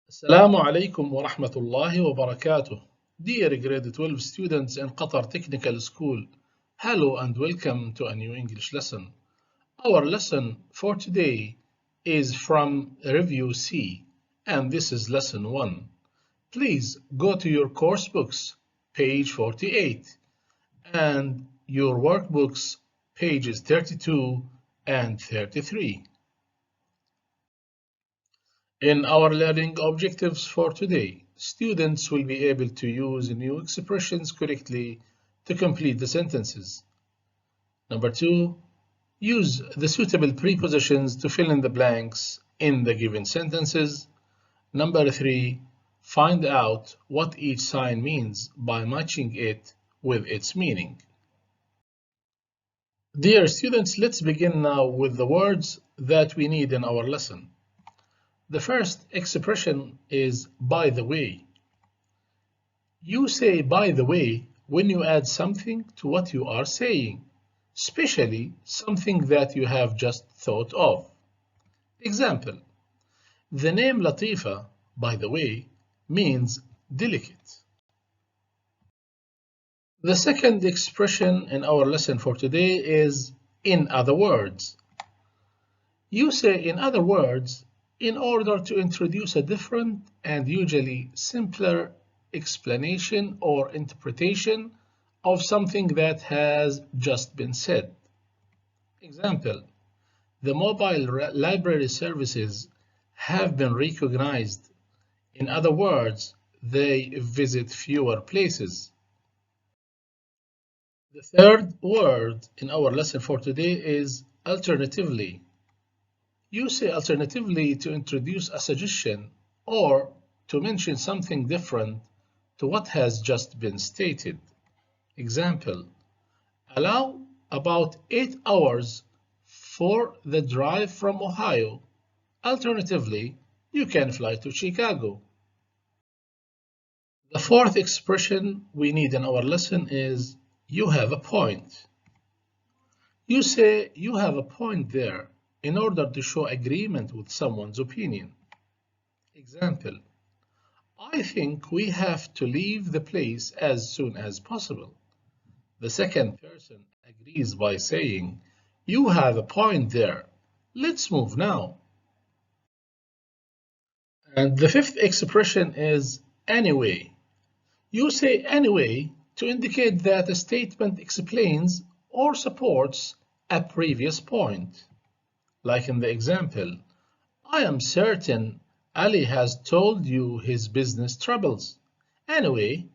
Assalamu alaikum wa rahmatullahi wa barakatuh. Dear grade 12 students in Qatar Technical School, hello and welcome to a new English lesson. Our lesson for today is from Review C, and this is lesson 1. Please go to your course books, page 48, and your workbooks, pages 32 and 33. In our learning objectives for today, students will be able to use new expressions correctly to complete the sentences. Number 2, use the suitable prepositions to fill in the blanks in the given sentences. Number 3, find out what each sign means by matching it with its meaning. Dear students, let's begin now with the words that we need in our lesson. The first expression is by the way. You say by the way when you add something to what you are saying, especially something that you have just thought of. Example, the name Latifa, by the way, means delicate. The second expression in our lesson for today is in other words. You say in other words in order to introduce a different and usually simpler explanation or interpretation of something that has just been said. Example, the mobile library services have been recognized. In other words, they visit fewer places. The third word in our lesson for today is alternatively. You say alternatively to introduce a suggestion or to mention something different to what has just been stated. Example, allow about 8 hours for the drive from Ohio. Alternatively, you can fly to Chicago. The fourth expression we need in our lesson is you have a point. You say you have a point there in order to show agreement with someone's opinion. Example, I think we have to leave the place as soon as possible. The second person agrees by saying, you have a point there. Let's move now. And the fifth expression is anyway. You say anyway to indicate that a statement explains or supports a previous point. Like in the example, I am certain Ali has told you his business troubles. Anyway,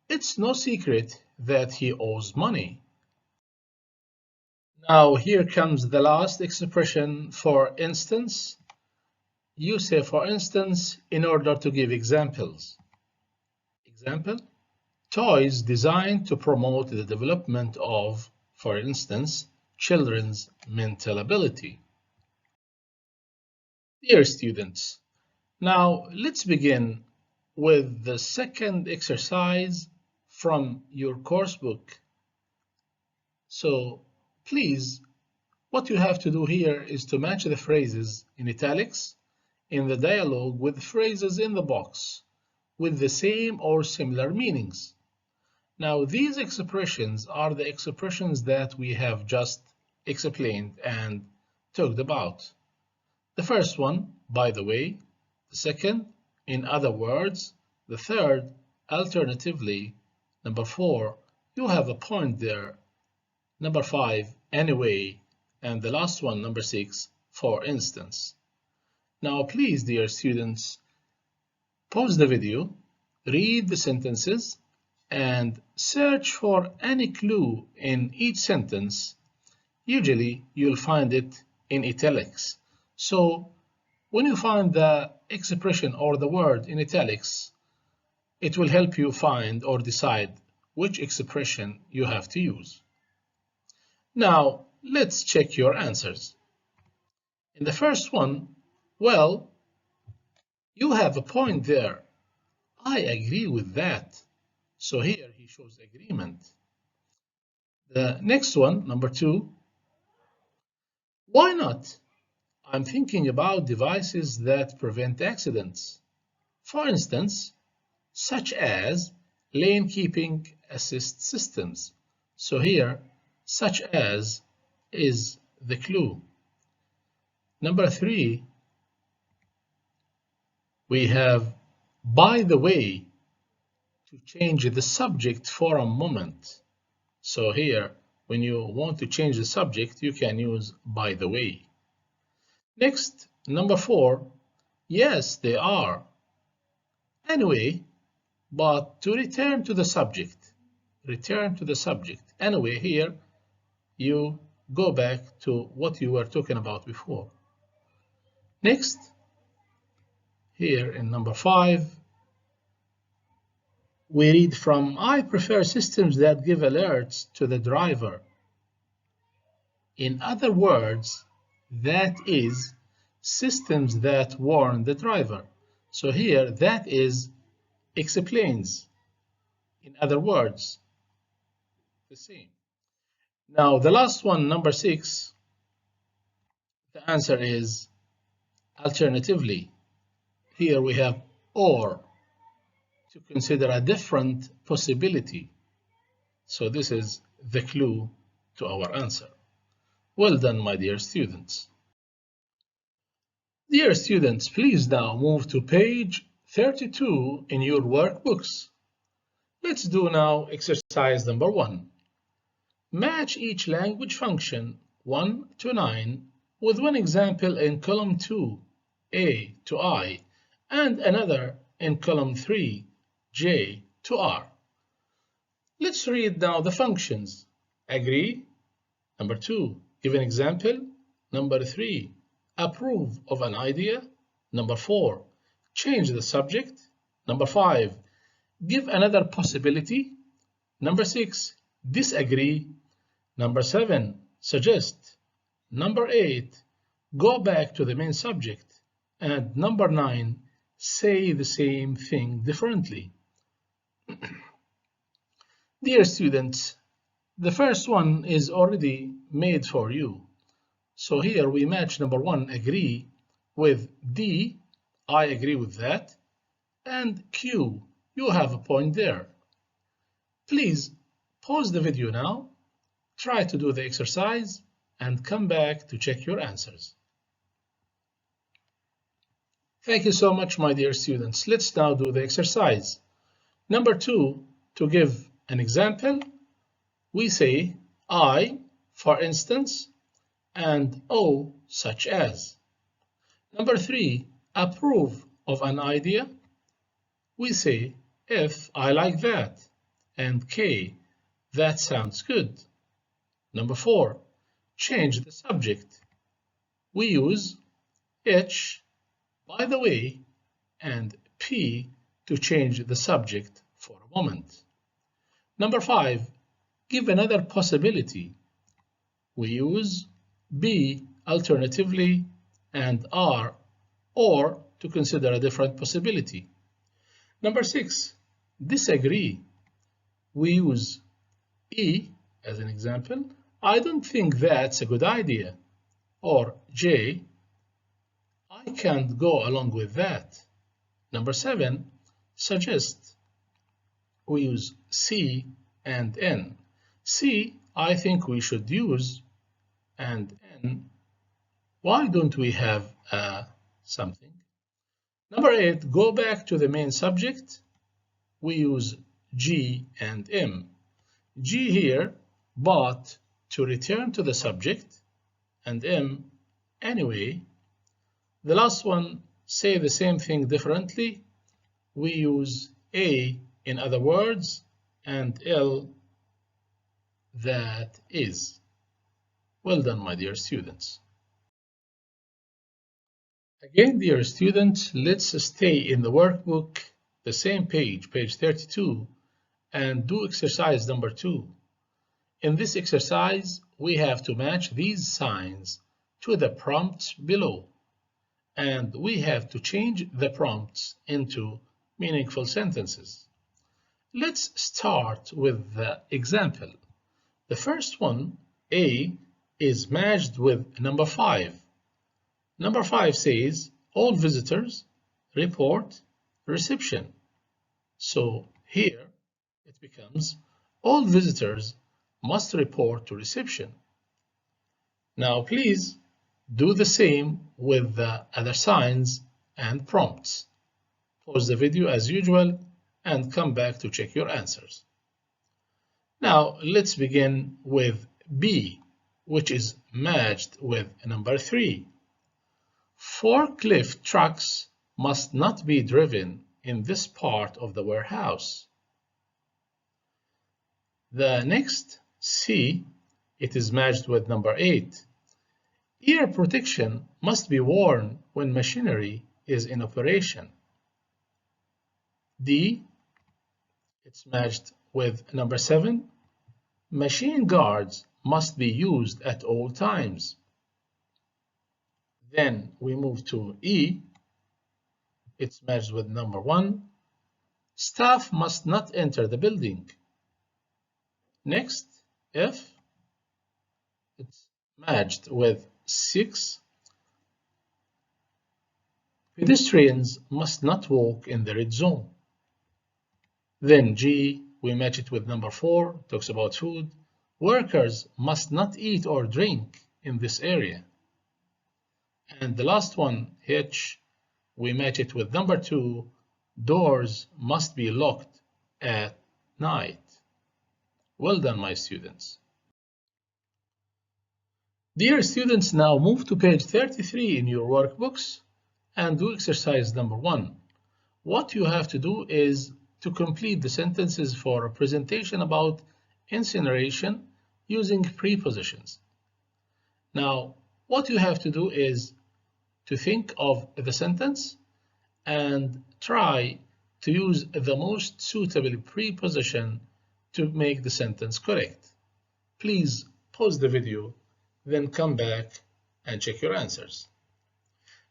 it's no secret that he owes money. Now here comes the last expression, for instance. You say for instance in order to give examples. Example, toys designed to promote the development of, for instance, children's mental ability. Dear students, now let's begin with the second exercise from your course book. So please, what you have to do here is to match the phrases in italics in the dialogue with phrases in the box with the same or similar meanings. Now these expressions are the expressions that we have just explained and talked about. The first one, by the way, the second, in other words, the third, alternatively, number 4, you have a point there, number 5, anyway, and the last one, number 6, for instance. Now please, dear students, pause the video, read the sentences, and search for any clue in each sentence. Usually you'll find it in italics. So when you find the expression or the word in italics, it will help you find or decide which expression you have to use. Now, let's check your answers. In the first one, well, you have a point there. I agree with that. So here he shows agreement. The next one, number 2, why not? I'm thinking about devices that prevent accidents. For instance, such as lane keeping assist systems. So here, such as is the clue. Number 3, we have by the way to change the subject for a moment. So here, when you want to change the subject, you can use by the way. Next, number 4, yes, they are. Anyway, but to return to the subject, Anyway, here you go back to what you were talking about before. Next, here in number 5, we read from I prefer systems that give alerts to the driver. In other words, that is systems that warn the driver. So here, that is explains. In other words, the same. Now, the last one, number 6, the answer is alternatively. Here we have or to consider a different possibility. So this is the clue to our answer. Well done, my dear students. Dear students, please now move to page 32 in your workbooks. Let's do now exercise number 1. Match each language function 1 to 9 with one example in column 2, A to I, and another in column 3, J to R. Let's read now the functions. Agree. Number 2, give an example. Number 3, approve of an idea. Number 4, change the subject. Number 5, give another possibility. Number 6, disagree. Number 7, suggest. Number 8, go back to the main subject. And number 9, say the same thing differently. Dear students, the first one is already made for you. So here we match number 1, agree, with D, I agree with that, and Q, you have a point there. Please pause the video now, try to do the exercise, and come back to check your answers. Thank you so much, my dear students. Let's now do the exercise. Number 2, to give an example, we say I, for instance, and O, such as. Number 3, approve of an idea. We say if I like that, and K, that sounds good. Number 4, change the subject. We use H, by the way, and P to change the subject for a moment. Number 5, give another possibility. We use B alternatively and R or to consider a different possibility. Number 6, disagree. We use E as an example. I don't think that's a good idea. Or J, I can't go along with that. Number 7, suggest. We use C and N. C, I think we should use, and N, why don't we have something? Number 8, go back to the main subject. We use G and M. G here, but to return to the subject, and M, anyway. The last one, say the same thing differently. We use A, in other words, and L, that is. Well done, my dear students. Again, dear students, let's stay in the workbook, the same page, page 32, and do exercise number 2. In this exercise, we have to match these signs to the prompts below, and we have to change the prompts into meaningful sentences. Let's start with the example. The first one, A, is matched with number 5. Number 5 says, all visitors report reception. So here it becomes all visitors must report to reception. Now please do the same with the other signs and prompts. Pause the video as usual and come back to check your answers. Now let's begin with B, which is matched with number 3. Forklift trucks must not be driven in this part of the warehouse. The next, C, it is matched with number 8. Ear protection must be worn when machinery is in operation. D, it's matched with number 7. Machine guards must be used at all times. Then we move to E, it's matched with number 1. Staff must not enter the building. Next, F, it's matched with 6. Pedestrians must not walk in the red zone. Then G, we match it with number 4, talks about food. Workers must not eat or drink in this area. And the last one, H, we match it with number 2, doors must be locked at night. Well done, my students. Dear students, now move to page 33 in your workbooks and do exercise number 1. What you have to do is to complete the sentences for a presentation about incineration using prepositions. Now, what you have to do is to think of the sentence and try to use the most suitable preposition to make the sentence correct. Please pause the video, then come back and check your answers.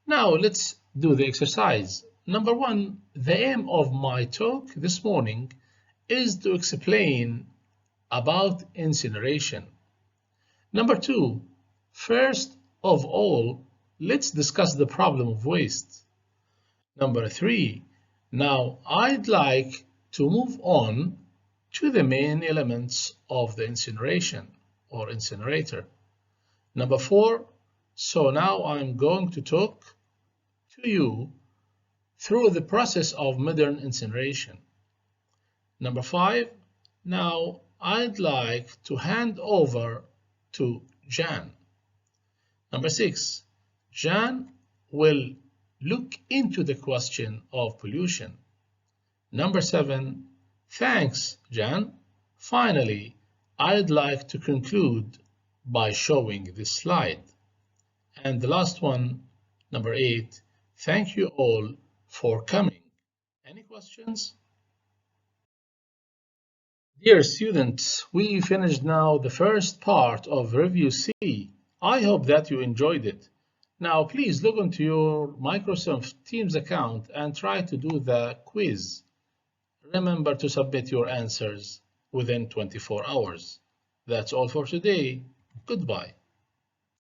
Now let's do the exercise. Number 1, the aim of my talk this morning is to explain about incineration. Number 2, first of all, let's discuss the problem of waste. Number 3, now I'd like to move on to the main elements of the incineration or incinerator. Number 4, so now I'm going to talk to you through the process of modern incineration. Number 5, now I'd like to hand over to Jan. Number 6, Jan will look into the question of pollution. Number 7, thanks, Jan. Finally, I'd like to conclude by showing this slide. And the last one, number 8, thank you all for coming. Any questions? Dear students, we finished now the first part of Review C. I hope that you enjoyed it. Now please log into your Microsoft Teams account and try to do the quiz. Remember to submit your answers within 24 hours. That's all for today. Goodbye.